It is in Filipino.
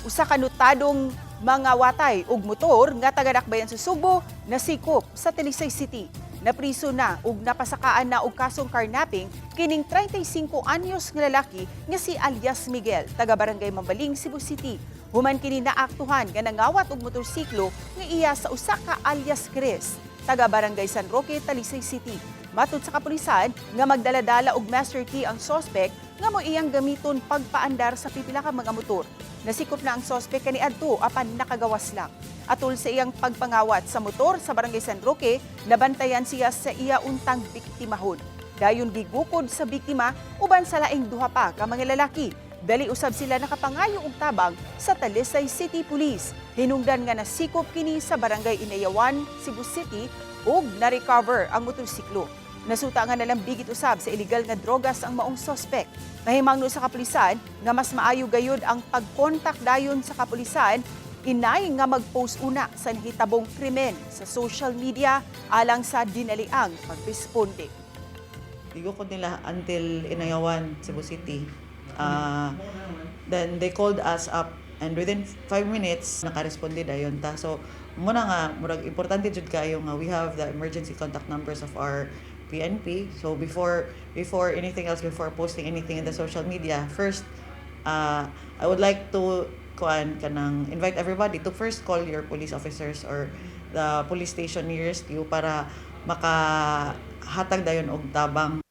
usa ka notadong mga watay ug motor nga taga-Dakbayan sa Subo nasikop sa Talisay City. Napriso na ug napasakaan na og kasong carnapping kining 35 anyos nga lalaki nga si alias Miguel, taga Barangay Mambaling, Cebu City. Human kini naaktuhan nga nangawat og motorsiklo nga iya sa usa ka alias Chris, taga Barangay San Roque, Talisay City. Matud sa kapulisan nga magdala-dala og master key ang suspect nga mo iyang gamiton pagpaandar sa pipila ka mga motor. Nasikop na ang suspect kaniadto apan nakagawas lang. Atol sa iyang pagpangawat sa motor sa Barangay San Roque, nabantayan siya sa iya untang biktimahon. Dayon gigukod sa biktima uban sa laing duha pa ka mga lalaki. Dali usab sila nakapangayo og tabang sa Talisay City Police. Hinungdan nga nasikop kini sa Barangay Inayawan, Cebu City ug na-recover ang motorsiklo. Nasuta nga nalang bigit usab sa illegal nga drogas ang maong suspect. Mahimangno sa kapulisan nga mas maayo gayud ang pagkontak dayon sa kapulisan inay nga mag-post una sa nahitabong krimen sa social media alang sa dinaliang pagresponde. Igukod nila until Inayawan, Cebu City. Then they called us up and within 5 minutes nakaresponde dayon ta. So muna nga murag importante jud kayo nga we have the emergency contact numbers of our PNP. So before anything else, before posting anything in the social media, first I would like to invite everybody to first call your police officers or the police station nearest you para makahatag dayon og tabang